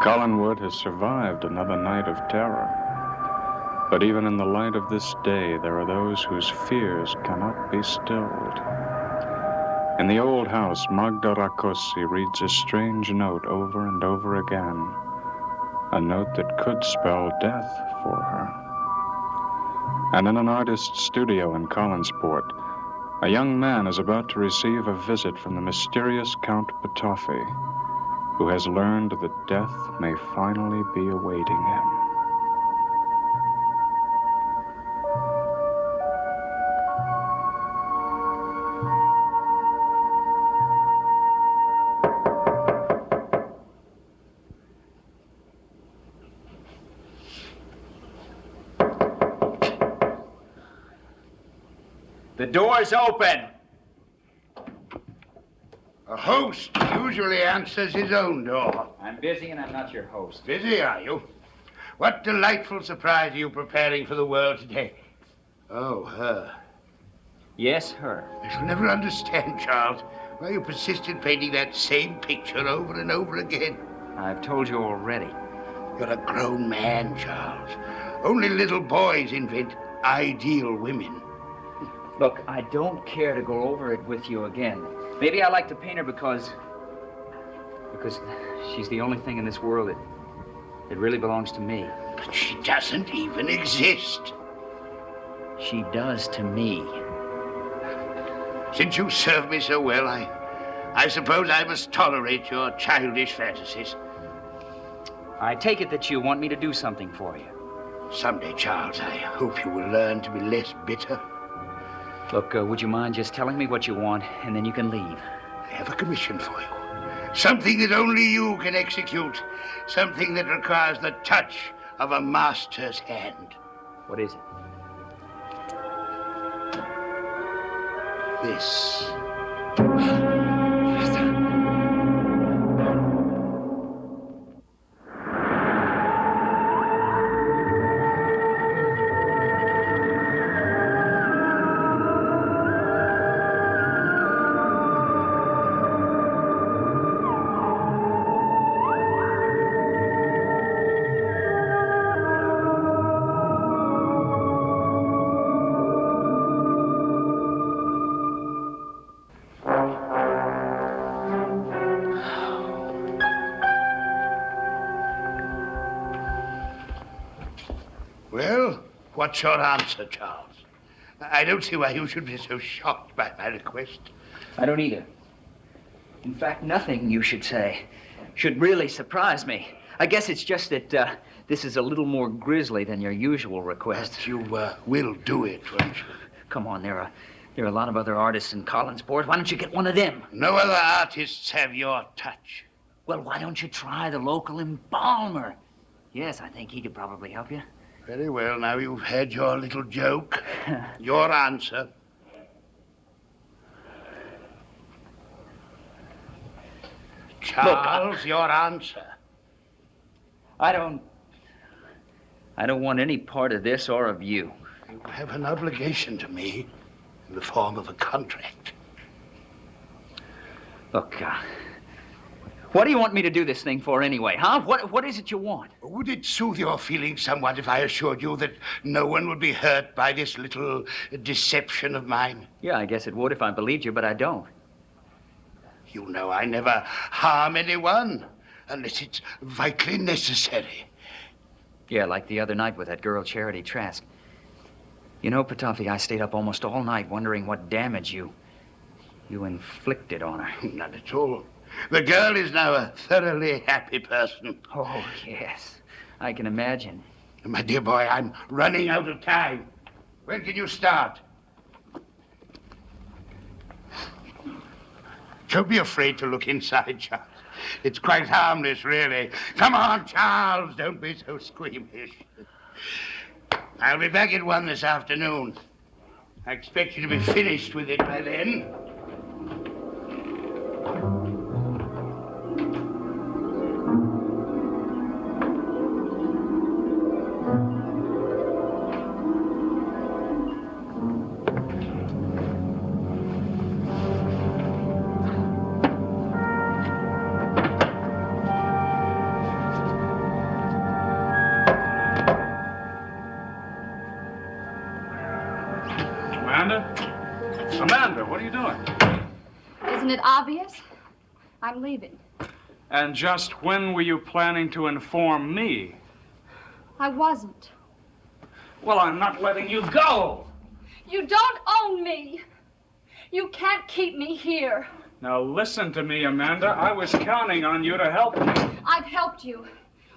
Collinwood has survived another night of terror. But even in the light of this day, there are those whose fears cannot be stilled. In the old house, Magda Rakosi reads a strange note over and over again, a note that could spell death for her. And in an artist's studio in Collinsport, a young man is about to receive a visit from the mysterious Count Petofi, who has learned that death may finally be awaiting him. The door's open. A host usually answers his own door. I'm busy and I'm not your host. Busy, are you? What delightful surprise are you preparing for the world today? Oh, her. Yes, her. I shall never understand, Charles, why you persist in painting that same picture over and over again. I've told you already. You're a grown man, Charles. Only little boys invent ideal women. Look, I don't care to go over it with you again. Maybe I like to paint her because she's the only thing in this world that really belongs to me. But she doesn't even exist. She does to me. Since you serve me so well, I suppose I must tolerate your childish fantasies. I take it that you want me to do something for you. Someday, Charles, I hope you will learn to be less bitter. Look, would you mind just telling me what you want, and then you can leave? I have a commission for you. Something that only you can execute. Something that requires the touch of a master's hand. What is it? This. Well, what's your answer, Charles? I don't see why you should be so shocked by my request. I don't either. In fact, nothing you should say should really surprise me. I guess it's just that this is a little more grisly than your usual request. But you will do it, won't you? Come on, there are a lot of other artists in Collinsport. Why don't you get one of them? No other artists have your touch. Well, why don't you try the local embalmer? Yes, I think he could probably help you. Very well, now you've had your little joke. Your answer. Charles, your answer. I don't want any part of this or of you. You have an obligation to me in the form of a contract. Look, what do you want me to do this thing for anyway, huh? What is it you want? Would it soothe your feelings somewhat if I assured you that no one would be hurt by this little deception of mine? Yeah, I guess it would if I believed you, but I don't. You know I never harm anyone unless it's vitally necessary. Yeah, like the other night with that girl, Charity Trask. You know, Petofi, I stayed up almost all night wondering what damage you inflicted on her. Not at all. The girl is now a thoroughly happy person. Oh, yes. I can imagine. My dear boy, I'm running out of time. When can you start? Don't be afraid to look inside, Charles. It's quite harmless, really. Come on, Charles. Don't be so squeamish. I'll be back at 1 this afternoon. I expect you to be finished with it by then. what are you doing? Isn't it obvious? I'm leaving. And just when were you planning to inform me? I wasn't. Well, I'm not letting you go. You don't own me. You can't keep me here. Now listen to me, Amanda. I was counting on you to help me. I've helped you.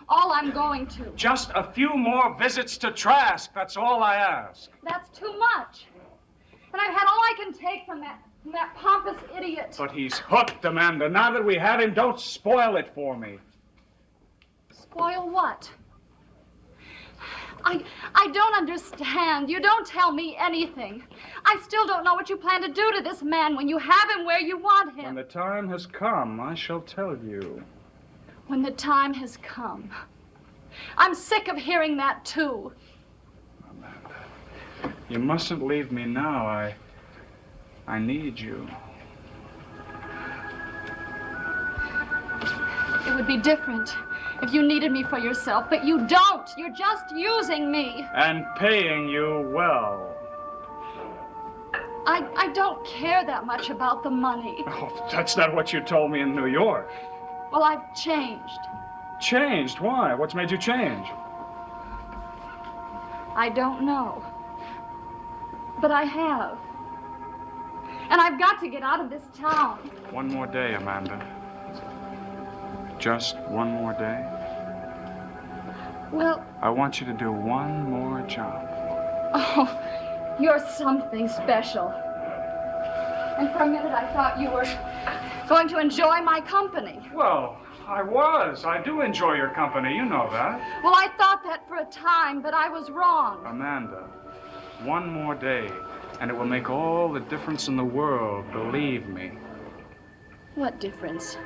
All I'm going to. Just a few more visits to Trask. That's all I ask. That's too much. And I've had all I can take from that pompous idiot. But he's hooked, Amanda. Now that we have him, don't spoil it for me. Spoil what? I don't understand. You don't tell me anything. I still don't know what you plan to do to this man when you have him where you want him. When the time has come, I shall tell you. When the time has come. I'm sick of hearing that, too. Amanda, you mustn't leave me now. I need you. It would be different if you needed me for yourself, but you don't. You're just using me. And paying you well. I don't care that much about the money. Oh, that's not what you told me in New York. Well, I've changed. Changed? Why? What's made you change? I don't know. But I have. And I've got to get out of this town. One more day, Amanda. Just one more day. Well, I want you to do one more job. oh, you're something special. And for a minute I thought you were going to enjoy my company. Well, I was. I do enjoy your company. You know that. Well, I thought that for a time, but I was wrong. Amanda, one more day, and it will make all the difference in the world, believe me. What difference?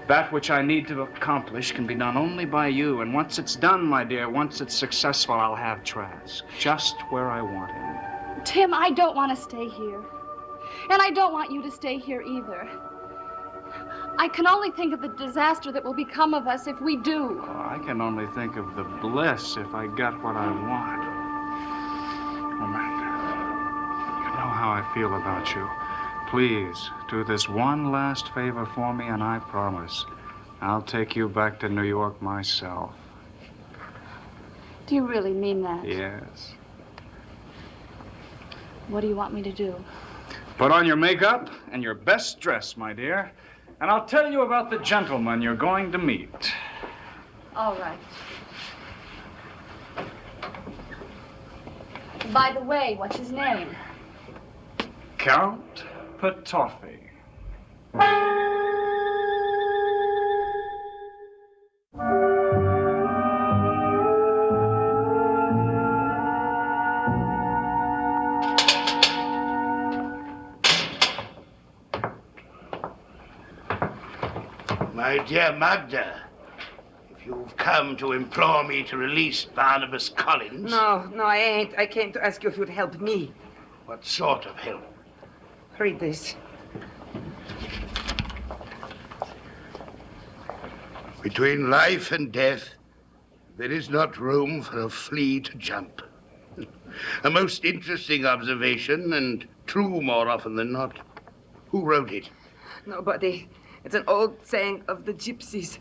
That which I need to accomplish can be done only by you, and once it's done, my dear, once it's successful, I'll have Trask just where I want him. Tim, I don't want to stay here. And I don't want you to stay here either. I can only think of the disaster that will become of us if we do. Oh, I can only think of the bliss if I got what I want. Amanda, you know how I feel about you. Please, do this one last favor for me, and I promise I'll take you back to New York myself. Do you really mean that? Yes. What do you want me to do? Put on your makeup and your best dress, my dear, and I'll tell you about the gentleman you're going to meet. All right. By the way, what's his name? Count Petofi. My dear Magda, if you've come to implore me to release Barnabas Collins... No, I ain't. I came to ask you if you'd help me. What sort of help? Read this. Between life and death, there is not room for a flea to jump. A most interesting observation, and true more often than not. Who wrote it? Nobody. It's an old saying of the gypsies.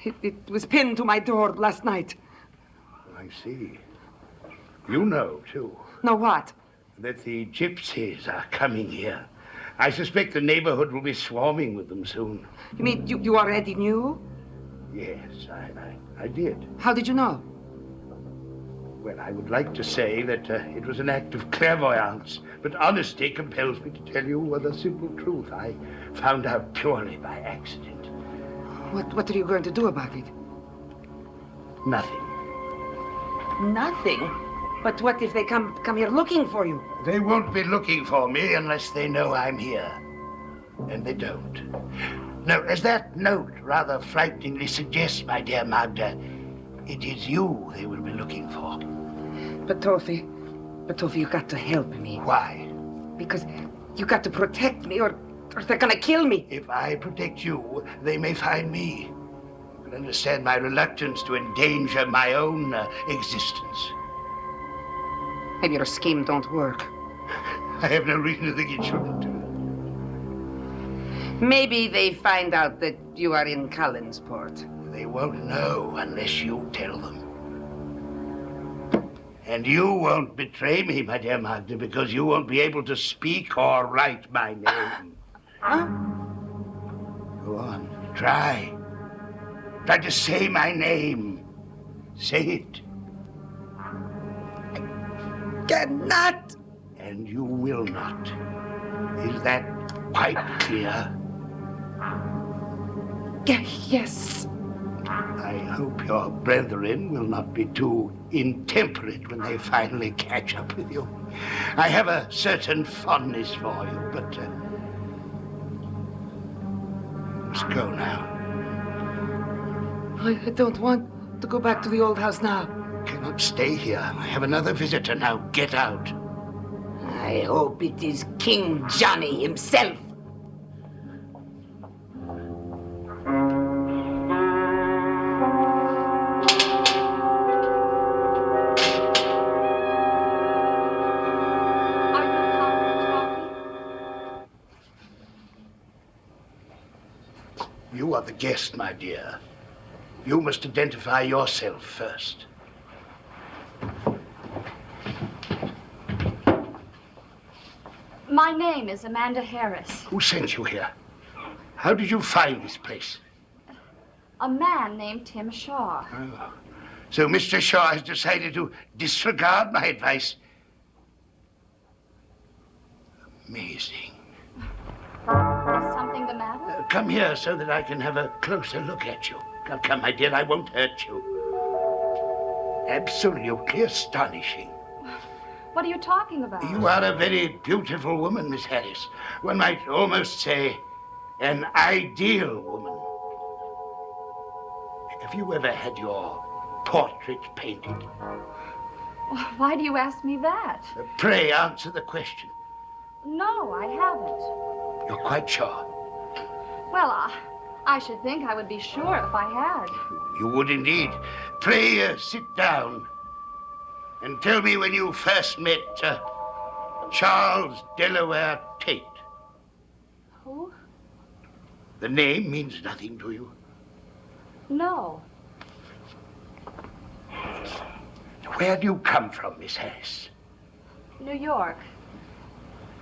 It was pinned to my door last night. I see. You know, too, Know what? that the gypsies are coming here. I suspect the neighborhood will be swarming with them soon. You mean you already knew? Yes, I did. How did you know? Well, I would like to say that it was an act of clairvoyance, but honesty compels me to tell you the simple truth. I found out purely by accident. What are you going to do about it? Nothing. Nothing. But what if they come here looking for you? They won't be looking for me unless they know I'm here. And they don't. Now, as that note rather frighteningly suggests, my dear Magda, it is you they will be looking for. But Tofi, you got to help me. Why? Because you got to protect me or they're gonna kill me. If I protect you, they may find me. You can understand my reluctance to endanger my own existence. Maybe your scheme don't work. I have no reason to think it shouldn't. Maybe they find out that you are in Collinsport. They won't know unless you tell them. And you won't betray me, my dear Magda, because you won't be able to speak or write my name. Huh? Go on, try. Try to say my name. Say it. Cannot. And you will not. Is that quite clear? Yes. I hope your brethren will not be too intemperate when they finally catch up with you. I have a certain fondness for you, but you must go now. I don't want to go back to the old house now. You cannot stay here. I have another visitor now. Get out. I hope it is King Johnny himself. Are you Count Toffee? You are the guest, my dear. You must identify yourself first. My name is Amanda Harris. Who sent you here? How did you find this place? A man named Tim Shaw. Oh. So Mr. Shaw has decided to disregard my advice. Amazing. Is something the matter? Come here so that I can have a closer look at you. Now, come, my dear, I won't hurt you. Absolutely astonishing. What are you talking about? You are a very beautiful woman, Miss Harris. One might almost say an ideal woman. Have you ever had your portrait painted? Why do you ask me that? Pray answer the question. No, I haven't. You're quite sure? Well, I should think I would be sure if I had. You would indeed. Pray sit down and tell me when you first met Charles Delaware Tate. Who? The name means nothing to you. No. Where do you come from, Miss Harris? New York.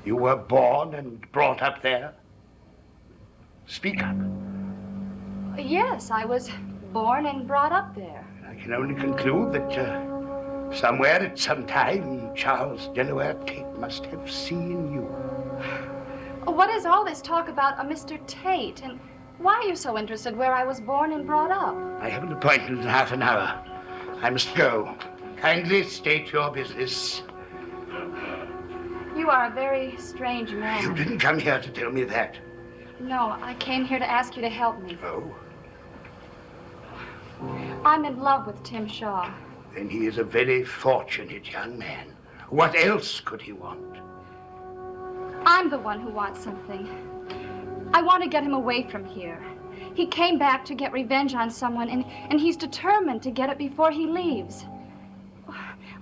You were born and brought up there? Speak up. Yes, I was born and brought up there. I can only conclude that somewhere at some time, Charles Delaware Tate must have seen you. What is all this talk about a Mr. Tate? And why are you so interested where I was born and brought up? I have an appointment in half an hour. I must go. Kindly state your business. You are a very strange man. You didn't come here to tell me that. No, I came here to ask you to help me. Oh? I'm in love with Tim Shaw. Then he is a very fortunate young man. What else could he want? I'm the one who wants something. I want to get him away from here. He came back to get revenge on someone, and he's determined to get it before he leaves.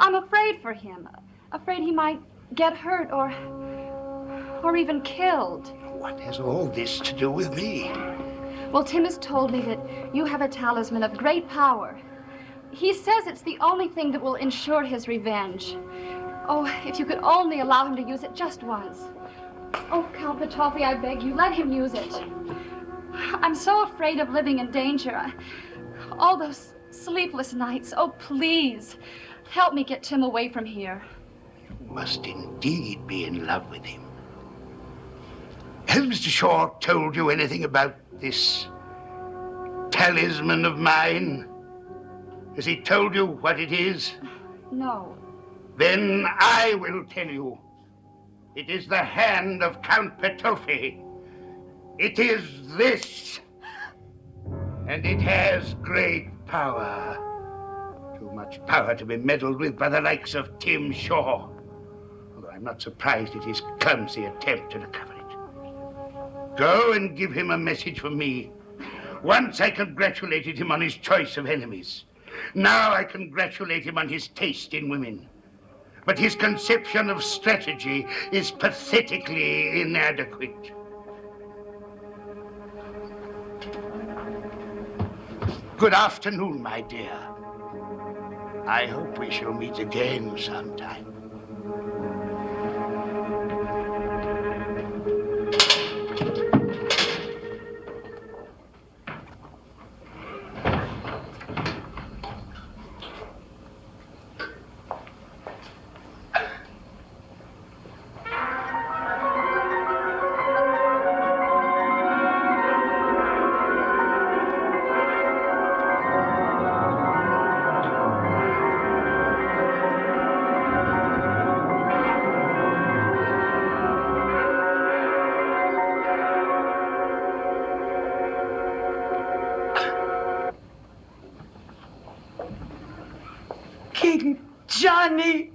I'm afraid for him. Afraid he might get hurt or even killed. What has all this to do with me? Well, Tim has told me that you have a talisman of great power. He says it's the only thing that will ensure his revenge. Oh, if you could only allow him to use it just once. Oh, Count Petofi, I beg you, let him use it. I'm so afraid of living in danger. All those sleepless nights. Oh, please, help me get Tim away from here. You must indeed be in love with him. Has Mr. Shaw told you anything about this talisman of mine? Has he told you what it is? No. Then I will tell you. It is the hand of Count Petofi. It is this. And it has great power. Too much power to be meddled with by the likes of Tim Shaw. Although I'm not surprised at his clumsy attempt to recover it. Go and give him a message from me. Once I congratulated him on his choice of enemies. Now I congratulate him on his taste in women. But his conception of strategy is pathetically inadequate. Good afternoon, my dear. I hope we shall meet again sometime. King Johnny!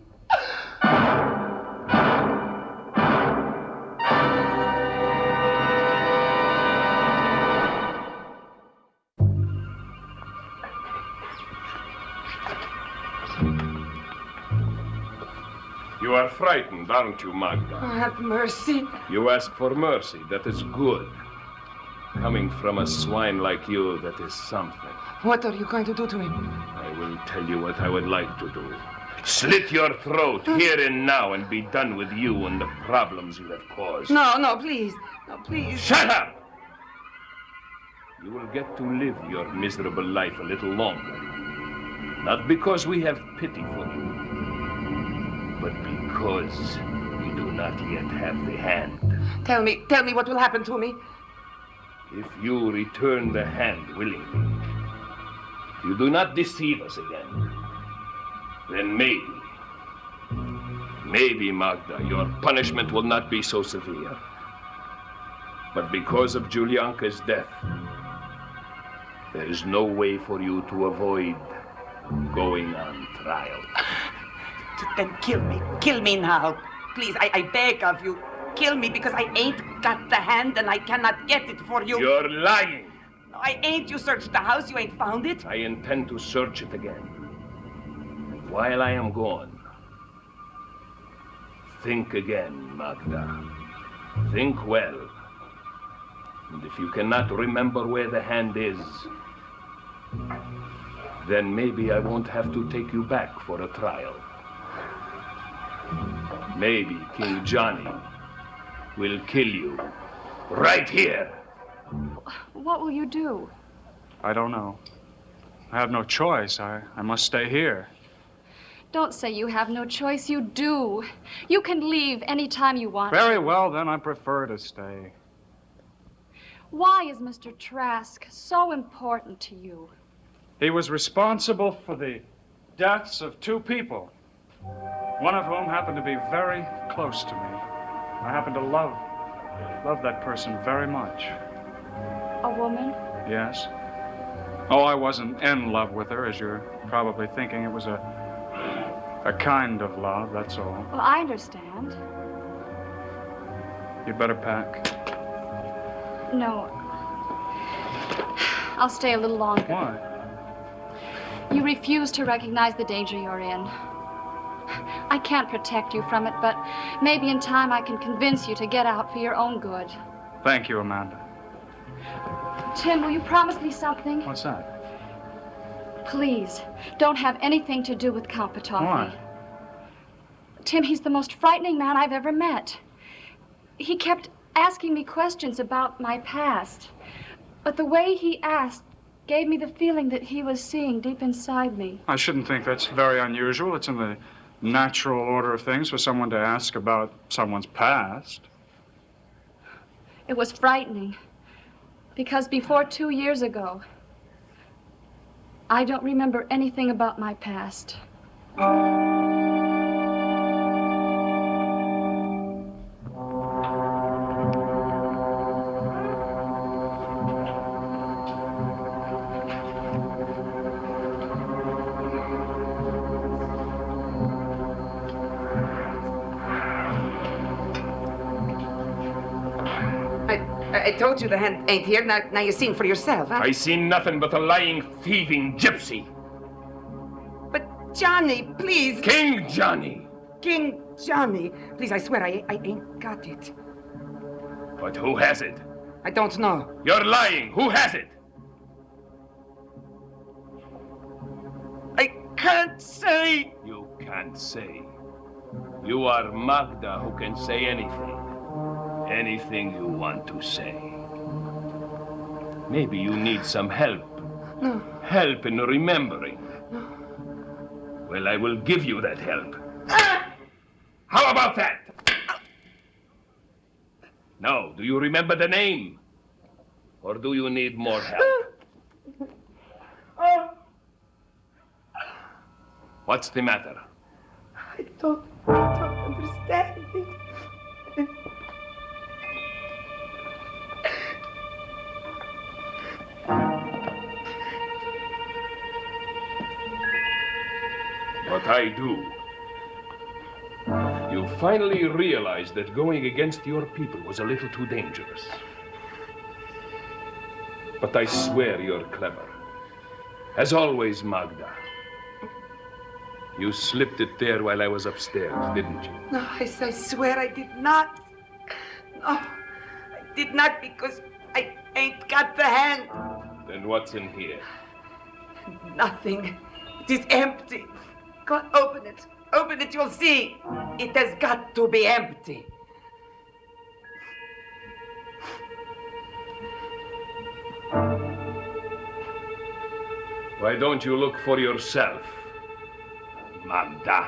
You are frightened, aren't you, Magda? Oh, have mercy. You ask for mercy. That is good. Coming from a swine like you, that is something. What are you going to do to him? I will tell you what I would like to do. Slit your throat here and now and be done with you and the problems you have caused. No, no, please. No, please. Shut up! You will get to live your miserable life a little longer. Not because we have pity for you, but because we do not yet have the hand. Tell me what will happen to me. If you return the hand willingly, if you do not deceive us again, then maybe, Magda, your punishment will not be so severe. But because of Julianka's death, there is no way for you to avoid going on trial. Then kill me. Kill me now. Please, I beg of you. Kill me because I ain't got the hand and I cannot get it for you. You're lying. No, I ain't. You searched the house. You ain't found it. I intend to search it again. While I am gone, think again, Magda. Think well. And if you cannot remember where the hand is, then maybe I won't have to take you back for a trial. Maybe King Johnny will kill you right here. What will you do? I don't know. I have no choice. I must stay here. Don't say you have no choice. You do. You can leave any time you want. Very well, then I prefer to stay. Why is Mr. Trask so important to you? He was responsible for the deaths of two people, one of whom happened to be very close to me. I happen to love that person very much. A woman? Yes. Oh, I wasn't in love with her, as you're probably thinking. It was a kind of love, that's all. Well, I understand. You'd better pack. No. I'll stay a little longer. Why? You refuse to recognize the danger you're in. I can't protect you from it, but maybe in time I can convince you to get out for your own good. Thank you, Amanda. Tim, will you promise me something? What's that? Please, don't have anything to do with Count Petofi. Why? Tim, he's the most frightening man I've ever met. He kept asking me questions about my past, but the way he asked gave me the feeling that he was seeing deep inside me. I shouldn't think that's very unusual. It's in the natural order of things for someone to ask about someone's past. It was frightening, because before 2 years ago, I don't remember anything about my past. I told you the hand ain't here. Now you seen for yourself, huh? I see nothing but a lying, thieving gypsy. But Johnny, please. King Johnny. King Johnny. Please, I swear I ain't got it. But who has it? I don't know. You're lying. Who has it? I can't say. You can't say. You are Magda who can say anything. Anything you want to say. Maybe you need some help. No. Help in remembering. Well, I will give you that help. How about that? Now, do you remember the name? Or do you need more help? What's the matter? I don't understand it. But I do. You finally realized that going against your people was a little too dangerous. But I swear you're clever. As always, Magda. You slipped it there while I was upstairs, didn't you? No, I swear I did not. No, I did not because I ain't got the hand. Then what's in here? Nothing. It is empty. Go on, open it. Open it, you'll see. It has got to be empty. Why don't you look for yourself, Magda?